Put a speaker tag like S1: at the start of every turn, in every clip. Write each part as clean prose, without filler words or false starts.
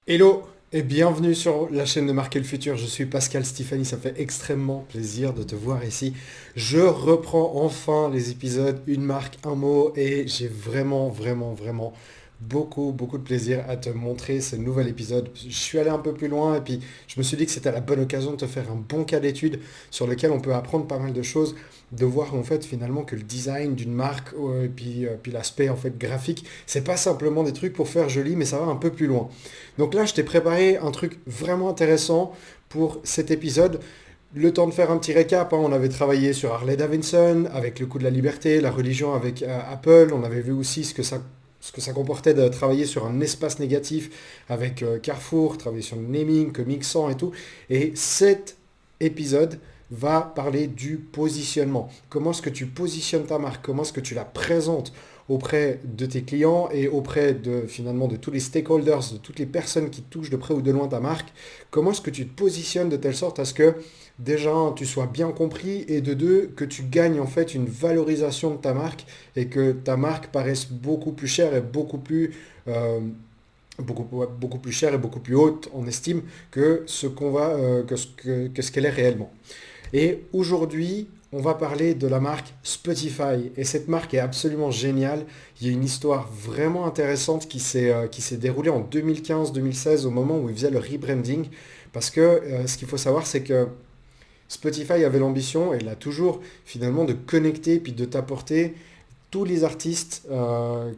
S1: Hello et bienvenue sur la chaîne de Marquer le Futur. Je suis Pascal Stéphanie, ça me fait extrêmement plaisir de te voir ici. Je reprends enfin les épisodes Une marque, un mot et j'ai vraiment beaucoup de plaisir à te montrer ce nouvel épisode. Je suis allé un peu plus loin et puis je me suis dit que c'était la bonne occasion de te faire un bon cas d'étude sur lequel on peut apprendre pas mal de choses, de voir en fait finalement que le design d'une marque puis l'aspect en fait graphique, c'est pas simplement des trucs pour faire joli mais ça va un peu plus loin. Donc là, je t'ai préparé un truc vraiment intéressant pour cet épisode. Le temps de faire un petit récap, hein, on avait travaillé sur Harley Davidson, avec le coût de la liberté, la religion avec Apple. On avait vu aussi ce que ça comportait de travailler sur un espace négatif avec Carrefour, travailler sur le naming, Comic Sans et tout. Et cet épisode va parler du positionnement. Comment est-ce que tu positionnes ta marque? Comment est-ce que tu la présentes auprès de tes clients et auprès de finalement de tous les stakeholders, de toutes les personnes qui touchent de près ou de loin ta marque? Comment est-ce que tu te positionnes de telle sorte à ce que déjà tu sois bien compris et de deux que tu gagnes en fait une valorisation de ta marque et que ta marque paraisse beaucoup plus chère et euh, beaucoup plus chère et beaucoup plus haute en estime que ce qu'on va que ce qu'elle est réellement. Et aujourd'hui, on va parler de la marque Spotify. Et cette marque est absolument géniale. Il y a une histoire vraiment intéressante qui s'est déroulée en 2015-2016 au moment où ils faisaient le rebranding. Parce que ce qu'il faut savoir, c'est que Spotify avait l'ambition, et l'a toujours, finalement, de connecter puis de t'apporter tous les artistes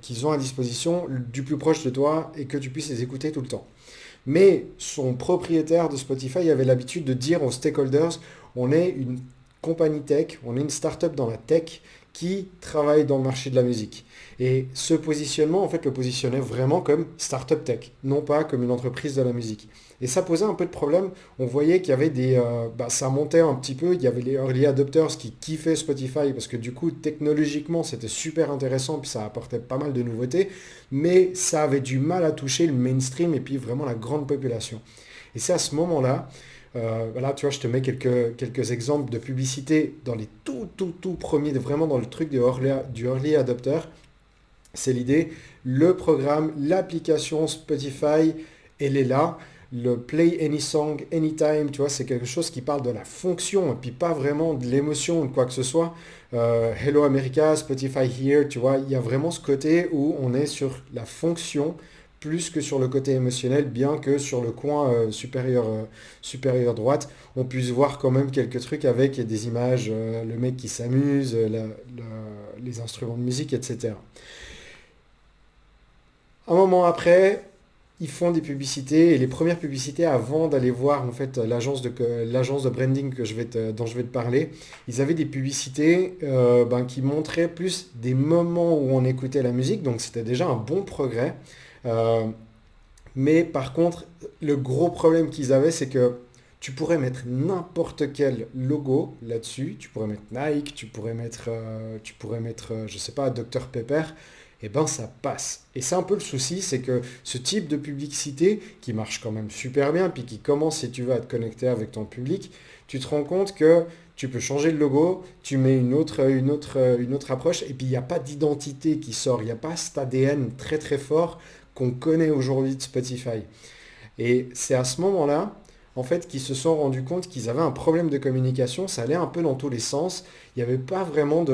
S1: qu'ils ont à disposition du plus proche de toi et que tu puisses les écouter tout le temps. Mais son propriétaire de Spotify avait l'habitude de dire aux stakeholders, on est une compagnie tech, on est une start-up dans la tech qui travaille dans le marché de la musique. Et ce positionnement, en fait, le positionnait vraiment comme start-up tech, non pas comme une entreprise de la musique. Et ça posait un peu de problème. On voyait qu'il y avait ça montait un petit peu. Il y avait les early adopters qui kiffaient Spotify parce que du coup, technologiquement, c'était super intéressant puis ça apportait pas mal de nouveautés. Mais ça avait du mal à toucher le mainstream et puis vraiment la grande population. Et c'est à ce moment-là, voilà, tu vois, je te mets quelques exemples de publicité dans les tout premiers, vraiment dans le truc du early adopter. C'est l'idée, le programme, l'application Spotify, elle est là. Le Play Any Song, Anytime, tu vois, c'est quelque chose qui parle de la fonction et puis pas vraiment de l'émotion ou quoi que ce soit. Hello America, Spotify Here, tu vois, il y a vraiment ce côté où on est sur la fonction plus que sur le côté émotionnel, bien que sur le coin supérieur droite, on puisse voir quand même quelques trucs avec des images, le mec qui s'amuse, les instruments de musique, etc. Un moment après, ils font des publicités et les premières publicités avant d'aller voir en fait l'agence de branding dont je vais te parler, ils avaient des publicités qui montraient plus des moments où on écoutait la musique, donc c'était déjà un bon progrès. Euh, mais par contre, le gros problème qu'ils avaient, c'est que tu pourrais mettre n'importe quel logo là-dessus. Tu pourrais mettre Nike, tu pourrais mettre, je sais pas, Dr Pepper. Et ben ça passe. Et c'est un peu le souci, c'est que ce type de publicité qui marche quand même super bien, puis qui commence, si tu veux, à te connecter avec ton public, tu te rends compte que tu peux changer le logo, tu mets une autre approche, et puis il n'y a pas d'identité qui sort, il n'y a pas cet ADN très fort qu'on connaît aujourd'hui de Spotify. Et c'est à ce moment-là, en fait, qu'ils se sont rendus compte qu'ils avaient un problème de communication, ça allait un peu dans tous les sens, il n'y avait pas vraiment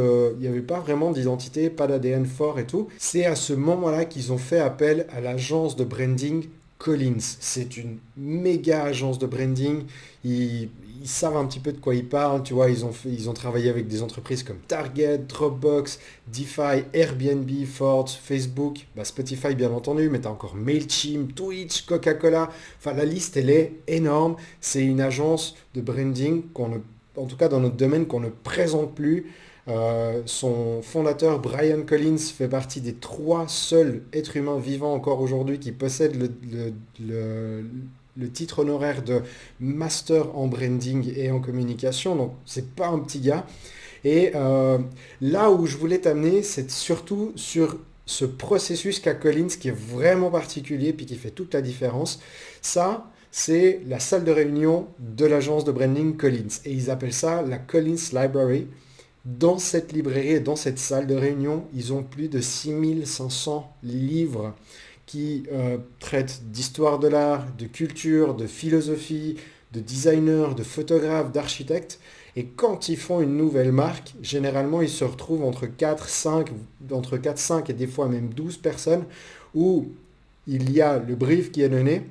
S1: d'identité, pas d'ADN fort et tout. C'est à ce moment-là qu'ils ont fait appel à l'agence de branding Collins. C'est une méga agence de branding. Ils savent un petit peu de quoi ils parlent, tu vois, ils ont travaillé avec des entreprises comme Target, Dropbox, DeFi, Airbnb, Ford, Facebook, Spotify bien entendu, mais tu as encore Mailchimp, Twitch, Coca-Cola. Enfin, la liste, elle est énorme. C'est une agence de branding en tout cas dans notre domaine, qu'on ne présente plus. Son fondateur, Brian Collins, fait partie des trois seuls êtres humains vivants encore aujourd'hui qui possèdent le titre honoraire de Master en branding et en communication. Donc, c'est pas un petit gars. Et là où je voulais t'amener, c'est surtout sur ce processus qu'a Collins qui est vraiment particulier puis qui fait toute la différence. Ça, c'est la salle de réunion de l'agence de branding Collins. Et ils appellent ça la Collins Library. Dans cette librairie et dans cette salle de réunion, ils ont plus de 6500 livres qui traitent d'histoire de l'art, de culture, de philosophie, de designer, de photographe, d'architecte. Et quand ils font une nouvelle marque, généralement, ils se retrouvent entre 4, 5 et des fois même 12 personnes où il y a le brief qui est donné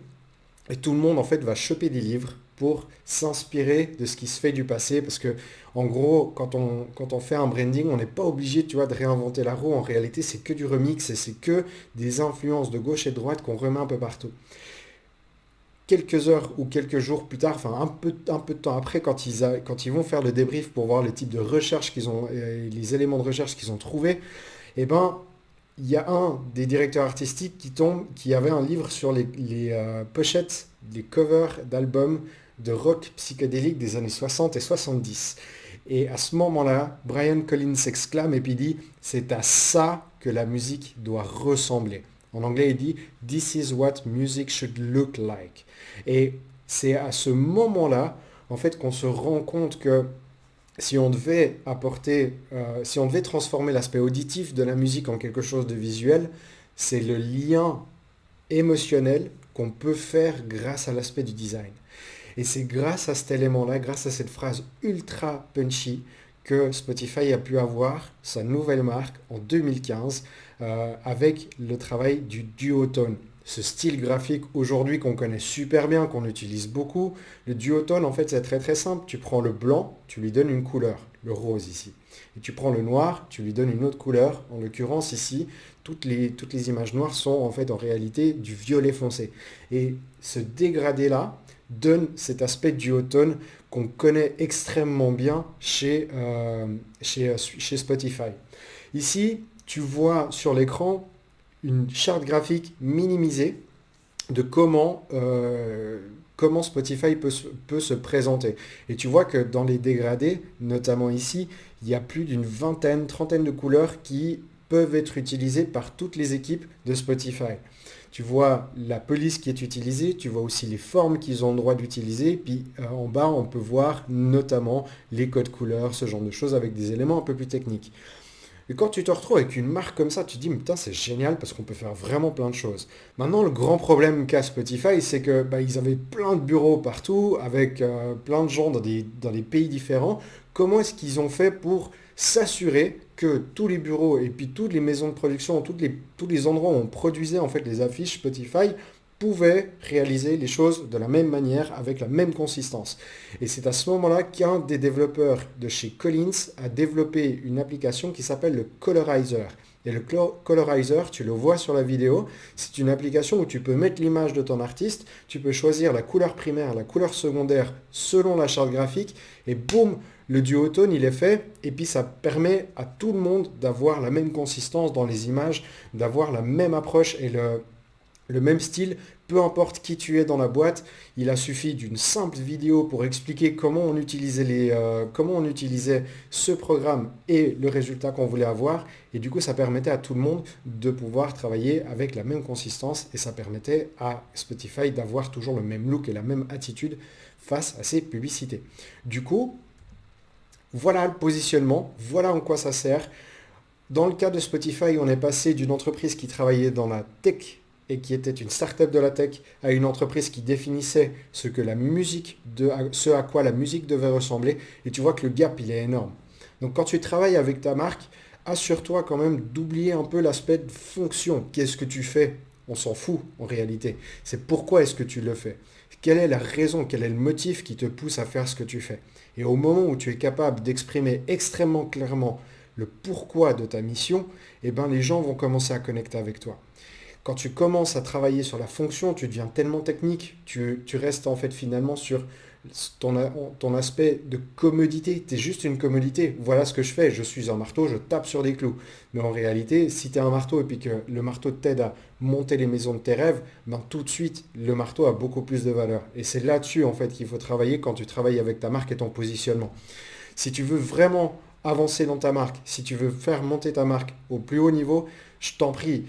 S1: et tout le monde, en fait, va choper des livres pour s'inspirer de ce qui se fait du passé. Parce que, en gros, quand on fait un branding, on n'est pas obligé, tu vois, de réinventer la roue. En réalité, c'est que du remix et c'est que des influences de gauche et de droite qu'on remet un peu partout. Quelques heures ou quelques jours plus tard, enfin un peu de temps après, quand ils vont faire le débrief pour voir le type de recherche qu'ils ont, les éléments de recherche qu'ils ont trouvés, eh ben, il y a un des directeurs artistiques qui avait un livre sur les pochettes, les covers d'albums de rock psychédélique des années 60 et 70. Et à ce moment-là, Brian Collins s'exclame et puis dit, c'est à ça que la musique doit ressembler. En anglais, il dit, This is what music should look like. Et c'est à ce moment-là, en fait, qu'on se rend compte que si on devait si on devait transformer l'aspect auditif de la musique en quelque chose de visuel, c'est le lien émotionnel qu'on peut faire grâce à l'aspect du design. Et c'est grâce à cet élément-là, grâce à cette phrase ultra punchy, que Spotify a pu avoir sa nouvelle marque en 2015 avec le travail du duotone. Ce style graphique aujourd'hui qu'on connaît super bien, qu'on utilise beaucoup, le duotone en fait c'est très très simple. Tu prends le blanc, tu lui donnes une couleur, le rose ici. Et tu prends le noir, tu lui donnes une autre couleur. En l'occurrence ici, toutes les images noires sont en fait en réalité du violet foncé. Et ce dégradé-là donne cet aspect duotone qu'on connaît extrêmement bien chez Spotify. Ici, tu vois sur l'écran une charte graphique minimisée de comment Spotify peut se présenter. Et tu vois que dans les dégradés, notamment ici, il y a plus d'une vingtaine, trentaine de couleurs qui peuvent être utilisées par toutes les équipes de Spotify. Tu vois la police qui est utilisée, tu vois aussi les formes qu'ils ont le droit d'utiliser, puis en bas on peut voir notamment les codes couleurs, ce genre de choses avec des éléments un peu plus techniques. Et quand tu te retrouves avec une marque comme ça, tu te dis, putain, c'est génial parce qu'on peut faire vraiment plein de choses. Maintenant, le grand problème qu'a Spotify, c'est que ils avaient plein de bureaux partout, avec plein de gens dans des pays différents. Comment est-ce qu'ils ont fait pour s'assurer que tous les bureaux et puis toutes les maisons de production, tous les endroits où on produisait en fait les affiches Spotify pouvaient réaliser les choses de la même manière, avec la même consistance. Et c'est à ce moment-là qu'un des développeurs de chez Collins a développé une application qui s'appelle le Colorizer. Et le Colorizer, tu le vois sur la vidéo, c'est une application où tu peux mettre l'image de ton artiste, tu peux choisir la couleur primaire, la couleur secondaire selon la charte graphique, et boum, le duotone il est fait, et puis ça permet à tout le monde d'avoir la même consistance dans les images, d'avoir la même approche et le même style, peu importe qui tu es dans la boîte. Il a suffi d'une simple vidéo pour expliquer comment on utilisait ce programme et le résultat qu'on voulait avoir. Et du coup, ça permettait à tout le monde de pouvoir travailler avec la même consistance et ça permettait à Spotify d'avoir toujours le même look et la même attitude face à ses publicités. Du coup, voilà le positionnement, voilà en quoi ça sert. Dans le cas de Spotify, on est passé d'une entreprise qui travaillait dans la tech et qui était une start-up de la tech à une entreprise qui définissait ce à quoi la musique devait ressembler. Et tu vois que le gap, il est énorme. Donc quand tu travailles avec ta marque, assure-toi quand même d'oublier un peu l'aspect de fonction. Qu'est-ce que tu fais? On s'en fout en réalité. C'est pourquoi est-ce que tu le fais? Quelle est la raison, quel est le motif qui te pousse à faire ce que tu fais? Et au moment où tu es capable d'exprimer extrêmement clairement le pourquoi de ta mission, eh ben les gens vont commencer à connecter avec toi. Quand tu commences à travailler sur la fonction, tu deviens tellement technique, tu restes en fait finalement sur ton aspect de commodité. Tu es juste une commodité. Voilà ce que je fais. Je suis un marteau, je tape sur des clous. Mais en réalité, si tu es un marteau et puis que le marteau t'aide à monter les maisons de tes rêves, tout de suite, le marteau a beaucoup plus de valeur. Et c'est là-dessus en fait qu'il faut travailler quand tu travailles avec ta marque et ton positionnement. Si tu veux vraiment avancer dans ta marque, si tu veux faire monter ta marque au plus haut niveau, je t'en prie,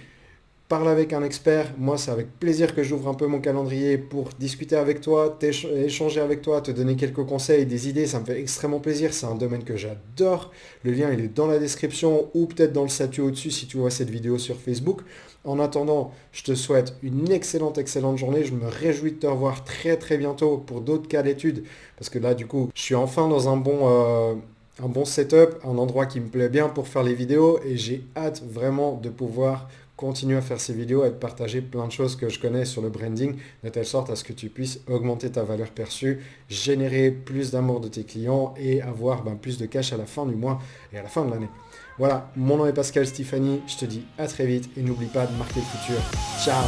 S1: parle avec un expert. Moi, c'est avec plaisir que j'ouvre un peu mon calendrier pour discuter avec toi, échanger avec toi, te donner quelques conseils, des idées. Ça me fait extrêmement plaisir. C'est un domaine que j'adore. Le lien, il est dans la description ou peut-être dans le statut au-dessus si tu vois cette vidéo sur Facebook. En attendant, je te souhaite une excellente, excellente journée. Je me réjouis de te revoir très, très bientôt pour d'autres cas d'études. Parce que là, du coup, je suis enfin dans un bon setup, un endroit qui me plaît bien pour faire les vidéos et j'ai hâte vraiment de pouvoir continuer à faire ces vidéos et de partager plein de choses que je connais sur le branding de telle sorte à ce que tu puisses augmenter ta valeur perçue, générer plus d'amour de tes clients et avoir plus de cash à la fin du mois et à la fin de l'année. Voilà, mon nom est Pascal Stéphanie, je te dis à très vite et n'oublie pas de marquer le futur. Ciao!